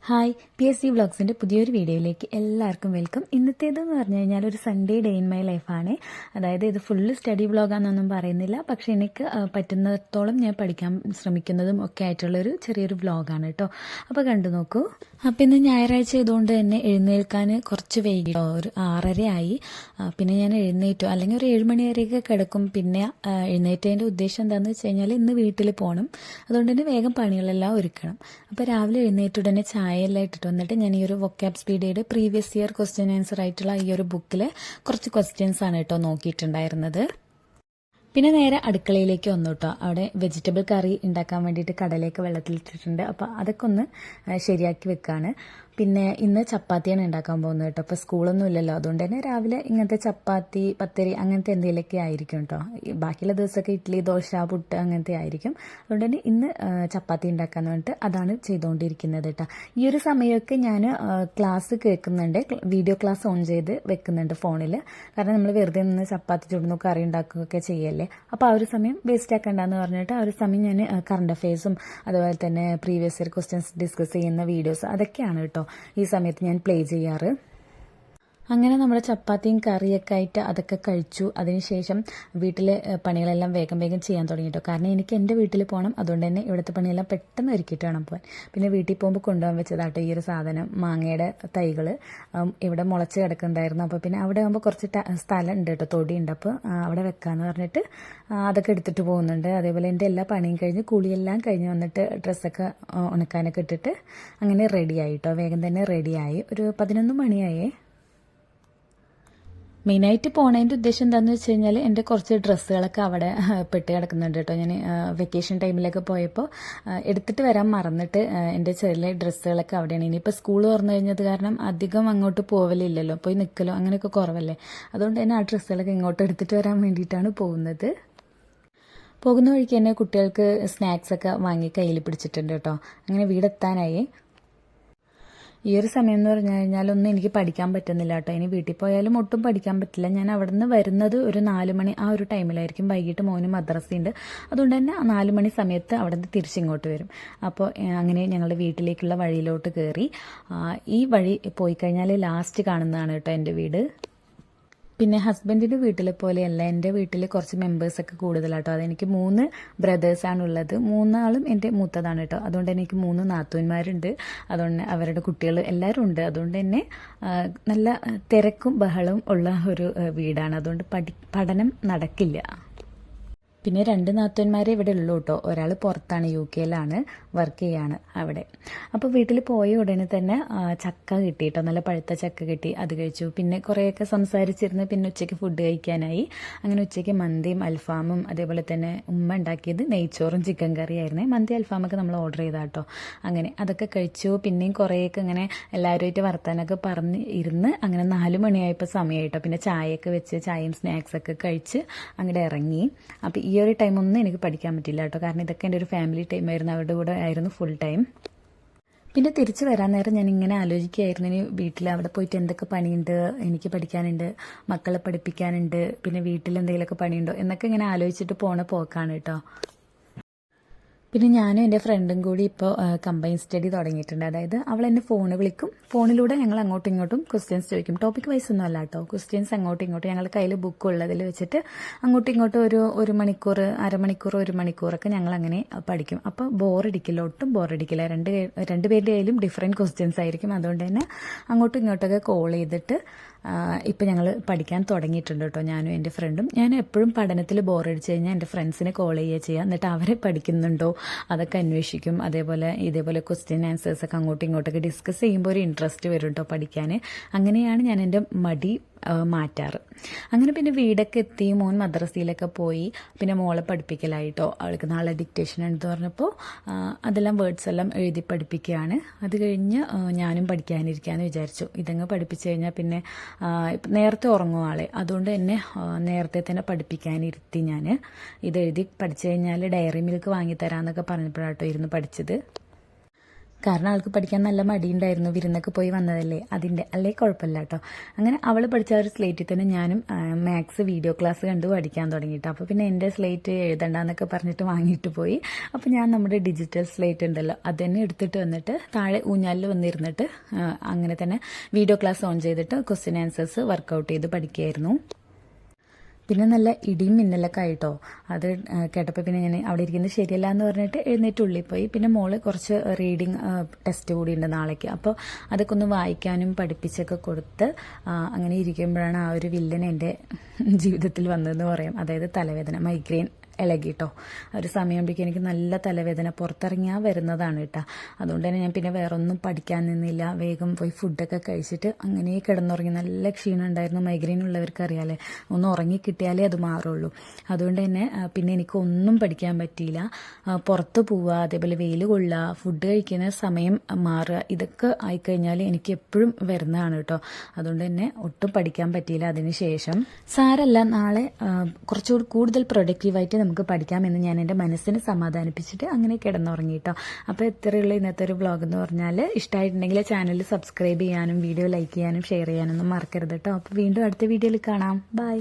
Hi PSC വ്ളോഗ്സിൻ്റെ പുതിയൊരു വീഡിയോയിലേക്ക് എല്ലാവർക്കും വെൽക്കം. ഇന്നത്തേതെന്ന് പറഞ്ഞു കഴിഞ്ഞാൽ ഒരു സൺഡേ ഡേ ഇൻ മൈ ലൈഫാണ്. അതായത് ഇത് ഫുള്ള് സ്റ്റഡി വ്ളോഗാണെന്നൊന്നും പറയുന്നില്ല, പക്ഷേ എനിക്ക് പറ്റുന്നിടത്തോളം ഞാൻ പഠിക്കാൻ ശ്രമിക്കുന്നതും ഒക്കെ ആയിട്ടുള്ളൊരു ചെറിയൊരു വ്ളോഗാണ് കേട്ടോ. അപ്പോൾ കണ്ടു നോക്കൂ. അപ്പം ഇന്ന് ഞായറാഴ്ച ആയതുകൊണ്ട് തന്നെ എഴുന്നേൽക്കാൻ കുറച്ച് വൈകി, ഒരു 6:30 ആയി. പിന്നെ ഞാൻ എഴുന്നേറ്റു, അല്ലെങ്കിൽ ഒരു 7 മണി വരെയൊക്കെ കിടക്കും. പിന്നെ എഴുന്നേറ്റതിൻ്റെ ഉദ്ദേശം എന്താണെന്ന് വെച്ച് കഴിഞ്ഞാൽ ഇന്ന് വീട്ടിൽ പോകണം, അതുകൊണ്ട് തന്നെ വേഗം പണികളെല്ലാം ഒരുക്കണം. അപ്പോൾ രാവിലെ എഴുന്നേറ്റ് ഉടനെ ചായ എല്ലാം ഇട്ടിട്ട് വന്നിട്ട് ഞാൻ ഈ ഒരു വൊക്കാബ് സ്പീഡിയുടെ പ്രീവിയസ് ഇയർ ക്വസ്റ്റ്യൻ ആൻസർ ആയിട്ടുള്ള ഈ ഒരു ബുക്കിൽ കുറച്ച് ക്വസ്റ്റ്യൻസ് ആണ് കേട്ടോ നോക്കിയിട്ടുണ്ടായിരുന്നത്. പിന്നെ നേരെ അടുക്കളയിലേക്ക് വന്നു കേട്ടോ. അവിടെ വെജിറ്റബിൾ കറി ഉണ്ടാക്കാൻ വേണ്ടിയിട്ട് കടലയൊക്കെ വെള്ളത്തിലിട്ടിട്ടുണ്ട്. അപ്പോൾ അതൊക്കെ ഒന്ന് ശരിയാക്കി വെക്കാണ്. പിന്നെ ഇന്ന് ചപ്പാത്തിയാണ് ഉണ്ടാക്കാൻ പോകുന്നത് കേട്ടോ. അപ്പോൾ സ്കൂളൊന്നും ഇല്ലല്ലോ, അതുകൊണ്ട് തന്നെ രാവിലെ ഇങ്ങനത്തെ ചപ്പാത്തി, പത്തിരി അങ്ങനത്തെ എന്തെങ്കിലുമൊക്കെ ആയിരിക്കും കേട്ടോ. ബാക്കിയുള്ള ദിവസമൊക്കെ ഇഡ്ഡലി, ദോശ, പുട്ട് അങ്ങനത്തെ ആയിരിക്കും. അതുകൊണ്ട് തന്നെ ഇന്ന് ചപ്പാത്തി ഉണ്ടാക്കാന്ന് പറഞ്ഞിട്ട് അതാണ് ചെയ്തുകൊണ്ടിരിക്കുന്നത് കേട്ടോ. ഈ ഒരു സമയമൊക്കെ ഞാൻ ക്ലാസ് കേൾക്കുന്നുണ്ട്, വീഡിയോ ക്ലാസ് ഓൺ ചെയ്ത് വെക്കുന്നുണ്ട് ഫോണിൽ. കാരണം നമ്മൾ വെറുതെ നിന്ന് ചപ്പാത്തി ചുടുന്നു കറി ഉണ്ടാക്കുകയൊക്കെ ചെയ്യല്ലേ. അപ്പോൾ ആ ഒരു സമയം വേസ്റ്റ് ആക്കണ്ടെന്ന് പറഞ്ഞിട്ട് ആ ഒരു സമയം ഞാൻ കറണ്ട് അഫെയർസും അതുപോലെ തന്നെ പ്രീവിയസ് ഇയർ ക്വസ്റ്റ്യൻസ് ഡിസ്കസ് ചെയ്യുന്ന വീഡിയോസ് അതൊക്കെയാണ് കേട്ടോ ഈ സമയത്ത് ഞാൻ പ്ലേ ചെയ്യാറ്. അങ്ങനെ നമ്മുടെ ചപ്പാത്തിയും കറിയൊക്കെ ആയിട്ട് അതൊക്കെ കഴിച്ചു. അതിനുശേഷം വീട്ടിലെ പണികളെല്ലാം വേഗം വേഗം ചെയ്യാൻ തുടങ്ങി കേട്ടോ. കാരണം എനിക്ക് എൻ്റെ വീട്ടിൽ പോകണം, അതുകൊണ്ട് തന്നെ ഇവിടുത്തെ പണിയെല്ലാം പെട്ടെന്ന് ഒരുക്കിയിട്ട് വേണം പോകാൻ. പിന്നെ വീട്ടിൽ പോകുമ്പോൾ കൊണ്ടുപോകാൻ വെച്ചതാട്ടോ ഈ ഒരു സാധനം, മാങ്ങയുടെ തൈകൾ ഇവിടെ മുളച്ച് കിടക്കുന്നുണ്ടായിരുന്നു. അപ്പോൾ പിന്നെ അവിടെ ആകുമ്പോൾ കുറച്ച് സ്ഥലം ഉണ്ട് കേട്ടോ, തൊടിയുണ്ട്. അപ്പോൾ അവിടെ വെക്കാമെന്ന് പറഞ്ഞിട്ട് അതൊക്കെ എടുത്തിട്ട് പോകുന്നുണ്ട്. അതേപോലെ എൻ്റെ എല്ലാ പണിയും കഴിഞ്ഞ് കുളിയെല്ലാം കഴിഞ്ഞ് വന്നിട്ട് ഡ്രസ്സൊക്കെ ഉണക്കാനൊക്കെ ഇട്ടിട്ട് അങ്ങനെ റെഡിയായി കേട്ടോ. വേഗം തന്നെ റെഡിയായി. ഒരു 11 മണിയായേ. മെയിനായിട്ട് പോണതിൻ്റെ ഉദ്ദേശം എന്താണെന്ന് വെച്ച് കഴിഞ്ഞാൽ എൻ്റെ കുറച്ച് ഡ്രസ്സുകളൊക്കെ അവിടെ പെട്ട് കിടക്കുന്നുണ്ട് കേട്ടോ. ഞാൻ വെക്കേഷൻ ടൈമിലൊക്കെ പോയപ്പോൾ എടുത്തിട്ട് വരാൻ മറന്നിട്ട് എൻ്റെ ചെറിയ ഡ്രസ്സുകളൊക്കെ അവിടെയാണ്. ഇനിയിപ്പോൾ സ്കൂൾ തുറന്നു കഴിഞ്ഞത് കാരണം അധികം അങ്ങോട്ട് പോവലില്ലല്ലോ, പോയി നിൽക്കലോ അങ്ങനെയൊക്കെ കുറവല്ലേ. അതുകൊണ്ട് തന്നെ ആ ഡ്രസ്സുകളൊക്കെ ഇങ്ങോട്ട് എടുത്തിട്ട് വരാൻ വേണ്ടിയിട്ടാണ് പോകുന്നത്. പോകുന്ന വഴിക്ക് തന്നെ കുട്ടികൾക്ക് സ്നാക്സൊക്കെ വാങ്ങി കയ്യിൽ പിടിച്ചിട്ടുണ്ട് കേട്ടോ. അങ്ങനെ വീടെത്താനായി. ഈ ഒരു സമയം എന്ന് പറഞ്ഞു കഴിഞ്ഞാലൊന്നും എനിക്ക് പഠിക്കാൻ പറ്റുന്നില്ല കേട്ടോ. ഇനി വീട്ടിൽ പോയാലും ഒട്ടും പഠിക്കാൻ പറ്റില്ല. ഞാൻ അവിടെ നിന്ന് വരുന്നത് ഒരു 4 മണി ആ ഒരു ടൈമിലായിരിക്കും. വൈകിട്ട് മോന് മദ്രസയുണ്ട്, അതുകൊണ്ട് തന്നെ 4 മണി സമയത്ത് അവിടെ നിന്ന് തിരിച്ചിങ്ങോട്ട് വരും. അപ്പോൾ അങ്ങനെ ഞങ്ങളുടെ വീട്ടിലേക്കുള്ള വഴിയിലോട്ട് കയറി. ഈ വഴി പോയി കഴിഞ്ഞാൽ ലാസ്റ്റ് കാണുന്നതാണ് കേട്ടോ എൻ്റെ വീട്. പിന്നെ ഹസ്ബൻഡിൻ്റെ വീട്ടിലെ പോലെയല്ല, എൻ്റെ വീട്ടിൽ കുറച്ച് മെമ്പേഴ്സൊക്കെ കൂടുതലാട്ടോ. അതെനിക്ക് 3 ബ്രദേഴ്സാണുള്ളത്. 3 ആളും എൻ്റെ മൂത്തതാണ് കേട്ടോ. അതുകൊണ്ട് തന്നെ എനിക്ക് 3 നാത്തൂന്മാരുണ്ട്. അതുകൊണ്ട് അവരുടെ കുട്ടികൾ എല്ലാവരും ഉണ്ട്. അതുകൊണ്ട് തന്നെ നല്ല തിരക്കും ബഹളവും ഉള്ള ഒരു വീടാണ്. അതുകൊണ്ട് പഠനം നടക്കില്ല. പിന്നെ 2 നാത്തൂന്മാരെ ഇവിടെ ഉള്ളൂ കേട്ടോ. ഒരാൾ പുറത്താണ്, UK-യിലാണ് വർക്ക് ചെയ്യാണ് അവിടെ. അപ്പോൾ വീട്ടിൽ പോയ ഉടനെ തന്നെ ചക്ക കിട്ടി കേട്ടോ, നല്ല പഴുത്ത ചക്ക കിട്ടി. അത് കഴിച്ചു. പിന്നെ കുറേയൊക്കെ സംസാരിച്ചിരുന്ന് പിന്നെ ഉച്ചയ്ക്ക് ഫുഡ് കഴിക്കാനായി. അങ്ങനെ ഉച്ചയ്ക്ക് മന്തിയും അൽഫാമും അതേപോലെ തന്നെ ഉമ്മ ഉണ്ടാക്കിയത് നെയ്ച്ചോറും ചിക്കൻ കറിയായിരുന്നേ. മന്തി അൽഫാമൊക്കെ നമ്മൾ ഓർഡർ ചെയ്താൽ കേട്ടോ. അങ്ങനെ അതൊക്കെ കഴിച്ചു. പിന്നെയും കുറേയൊക്കെ ഇങ്ങനെ എല്ലാവരുമായിട്ട് വർത്താനൊക്കെ പറഞ്ഞ് ഇരുന്ന് അങ്ങനെ 4 മണിയായപ്പോൾ സമയമായിട്ടോ. പിന്നെ ചായയൊക്കെ വെച്ച് ചായയും സ്നാക്സൊക്കെ കഴിച്ച് അങ്ങോട്ട് ഇറങ്ങി. അപ്പോൾ ഈ ഒരു ടൈമൊന്നും എനിക്ക് പഠിക്കാൻ പറ്റില്ല കേട്ടോ, കാരണം ഇതൊക്കെ എൻ്റെ ഒരു ഫാമിലി ടൈം ആയിരുന്നു. അവരുടെ കൂടെ ആയിരുന്നു ഫുൾ ടൈം. പിന്നെ തിരിച്ച് വരാൻ നേരം ഞാൻ ഇങ്ങനെ ആലോചിക്കുകയായിരുന്നു, ഇനി വീട്ടിൽ അവിടെ പോയിട്ട് എന്തൊക്കെ പണിയുണ്ട്, എനിക്ക് പഠിക്കാനുണ്ട്, മക്കളെ പഠിപ്പിക്കാനുണ്ട്, പിന്നെ വീട്ടിൽ എന്തെങ്കിലുമൊക്കെ പണിയുണ്ടോ എന്നൊക്കെ ഇങ്ങനെ ആലോചിച്ചിട്ട് പോണ പോക്കാണ് കേട്ടോ. പിന്നെ ഞാനും എൻ്റെ ഫ്രണ്ടും കൂടി ഇപ്പോൾ കമ്പൈൻ സ്റ്റഡി തുടങ്ങിയിട്ടുണ്ട്. അതായത് അവൾ എന്നെ ഫോണ് വിളിക്കും, ഫോണിലൂടെ ഞങ്ങൾ അങ്ങോട്ടും ഇങ്ങോട്ടും ക്വസ്റ്റ്യൻസ് ചോദിക്കും. ടോപ്പിക് വൈസ് ഒന്നും അല്ല കേട്ടോ, ക്വസ്റ്റ്യൻസ് അങ്ങോട്ടും ഇങ്ങോട്ടും ഞങ്ങളുടെ കയ്യിൽ ബുക്ക് ഉള്ളതിൽ വെച്ചിട്ട് അങ്ങോട്ടും ഇങ്ങോട്ടും ഒരു മണിക്കൂർ, അരമണിക്കൂർ, 1 മണിക്കൂറൊക്കെ ഞങ്ങൾ അങ്ങനെ പഠിക്കും. അപ്പോൾ ബോറടിക്കില്ല, ഒട്ടും ബോറടിക്കില്ല. രണ്ടുപേരുടെ കയ്യിലും ഡിഫറെൻറ്റ് ക്വസ്റ്റ്യൻസ് ആയിരിക്കും. അതുകൊണ്ട് തന്നെ അങ്ങോട്ടും ഇങ്ങോട്ടൊക്കെ കോൾ ചെയ്തിട്ട് ഇപ്പം ഞങ്ങൾ പഠിക്കാൻ തുടങ്ങിയിട്ടുണ്ട് കേട്ടോ, ഞാനും എൻ്റെ ഫ്രണ്ടും. ഞാൻ എപ്പോഴും പഠനത്തിൽ ബോറടിച്ച് കഴിഞ്ഞാൽ എൻ്റെ ഫ്രണ്ട്സിനെ കോൾ ചെയ്യുക, എന്നിട്ട് അവരെ പഠിക്കുന്നുണ്ടോ അതൊക്കെ അന്വേഷിക്കും. ഇതേപോലെ ക്വസ്റ്റ്യൻ ആൻസേഴ്സൊക്കെ അങ്ങോട്ടും ഇങ്ങോട്ടൊക്കെ ഡിസ്കസ് ചെയ്യുമ്പോൾ ഒരു ഇൻട്രസ്റ്റ് വരും കേട്ടോ പഠിക്കാൻ. അങ്ങനെയാണ് ഞാൻ എൻ്റെ മടി മാറ്റാറ്. അങ്ങനെ പിന്നെ വീടൊക്കെ എത്തി, മോൻ മദ്രസയിലൊക്കെ പോയി. പിന്നെ മോളെ പഠിപ്പിക്കലായിട്ടോ. അവൾക്ക് നാളെ ഡിക്റ്റേഷൻ ഉണ്ടെന്ന് പറഞ്ഞപ്പോൾ അതെല്ലാം വേർഡ്സ് എല്ലാം എഴുതി പഠിപ്പിക്കുകയാണ്. അത് കഴിഞ്ഞ് ഞാനും പഠിക്കാനിരിക്കാമെന്ന് വിചാരിച്ചു. ഇതങ്ങ് പഠിപ്പിച്ചു കഴിഞ്ഞാൽ പിന്നെ നേരത്തെ ഉറങ്ങും ആളെ, അതുകൊണ്ട് തന്നെ നേരത്തെ തന്നെ പഠിപ്പിക്കാനിരുത്തി. ഞാൻ ഇത് എഴുതി പഠിച്ചു കഴിഞ്ഞാൽ ഡയറി മിൽക്ക് വാങ്ങിത്തരാമെന്നൊക്കെ പറഞ്ഞപ്പോഴാട്ടോ ഇരുന്ന് പഠിച്ചത്. കാരണം അവൾക്ക് പഠിക്കാൻ നല്ല മടിയുണ്ടായിരുന്നു, വിരുന്നൊക്കെ പോയി വന്നതല്ലേ അതിൻ്റെ, അല്ലേ കുഴപ്പമില്ല കേട്ടോ. അങ്ങനെ അവൾ പഠിച്ച ഒരു സ്ലേറ്റിൽ തന്നെ ഞാനും മാത്സ് വീഡിയോ ക്ലാസ് കണ്ട് പഠിക്കാൻ തുടങ്ങിയിട്ട്. അപ്പോൾ പിന്നെ എൻ്റെ സ്ലേറ്റ് എഴുതണ്ടെന്നൊക്കെ പറഞ്ഞിട്ട് വാങ്ങിയിട്ട് പോയി. അപ്പോൾ ഞാൻ നമ്മുടെ ഡിജിറ്റൽ സ്ലേറ്റ് ഉണ്ടല്ലോ അത് തന്നെ എടുത്തിട്ട് വന്നിട്ട് താഴെ ഊഞ്ഞാലിൽ വന്നിരുന്നിട്ട് അങ്ങനെ തന്നെ വീഡിയോ ക്ലാസ് ഓൺ ചെയ്തിട്ട് ക്വസ്റ്റ്യൻ ആൻസേഴ്സ് വർക്കൗട്ട് ചെയ്ത് പഠിക്കുകയായിരുന്നു. പിന്നെ നല്ല ഇടിയും മിന്നലൊക്കെ ആയിട്ടോ. അത് കേട്ടപ്പോൾ പിന്നെ ഞാൻ അവിടെ ഇരിക്കുന്നത് ശരിയല്ല എന്ന് പറഞ്ഞിട്ട് എഴുന്നേറ്റ് ഉള്ളിൽ പോയി. പിന്നെ മോള് കുറച്ച് റീഡിങ് ടെസ്റ്റ് കൂടി ഉണ്ട് നാളേക്ക്. അപ്പോൾ അതൊക്കെ ഒന്ന് വായിക്കാനും പഠിപ്പിച്ചൊക്കെ കൊടുത്ത് അങ്ങനെ ഇരിക്കുമ്പോഴാണ് ആ ഒരു വില്ലൻ എൻ്റെ ജീവിതത്തിൽ വന്നതെന്ന് പറയാം. അതായത് തലവേദന, മൈഗ്രെയിൻ ഇളകിട്ടോ. ഒരു സമയമാകുമ്പോഴേക്കും എനിക്ക് നല്ല തലവേദന, പുറത്തിറങ്ങിയാൽ വരുന്നതാണ് കേട്ടോ. അതുകൊണ്ട് തന്നെ ഞാൻ പിന്നെ വേറെ ഒന്നും പഠിക്കാൻ നിന്നില്ല. വേഗം പോയി ഫുഡൊക്കെ കഴിച്ചിട്ട് അങ്ങനെ കിടന്നുറങ്ങി. നല്ല ക്ഷീണം ഉണ്ടായിരുന്നു. മൈഗ്രെയിൻ ഉള്ളവർക്ക് അറിയാലേ, ഒന്ന് ഉറങ്ങിക്കിട്ടിയാലേ അത് മാറുള്ളൂ. അതുകൊണ്ട് തന്നെ പിന്നെ എനിക്കൊന്നും പഠിക്കാൻ പറ്റിയില്ല. പുറത്ത് പോവുക, അതേപോലെ വെയിൽ കൊള്ളുക, ഫുഡ് കഴിക്കുന്ന സമയം മാറുക, ഇതൊക്കെ ആയിക്കഴിഞ്ഞാൽ എനിക്ക് എപ്പോഴും വരുന്നതാണ് കേട്ടോ. അതുകൊണ്ട് തന്നെ ഒട്ടും പഠിക്കാൻ പറ്റിയില്ല. അതിന് ശേഷം സാരല്ല, നാളെ കുറച്ചുകൂടി കൂടുതൽ പ്രൊഡക്റ്റീവായിട്ട് നമുക്ക് പഠിക്കാമെന്ന് ഞാൻ എൻ്റെ മനസ്സിനെ സമാധാനിപ്പിച്ചിട്ട് അങ്ങനെ കിടന്നുറങ്ങി കേട്ടോ. അപ്പോൾ ഇത്രയുള്ള ഇന്നത്തെ ഒരു വ്ളോഗ് എന്ന് പറഞ്ഞാൽ, ഇഷ്ടമായിട്ടുണ്ടെങ്കിൽ ചാനൽ സബ്സ്ക്രൈബ് ചെയ്യാനും വീഡിയോ ലൈക്ക് ചെയ്യാനും ഷെയർ ചെയ്യാനൊന്നും മറക്കരുത് കേട്ടോ. അപ്പോൾ വീണ്ടും അടുത്ത വീഡിയോയിൽ കാണാം. ബൈ.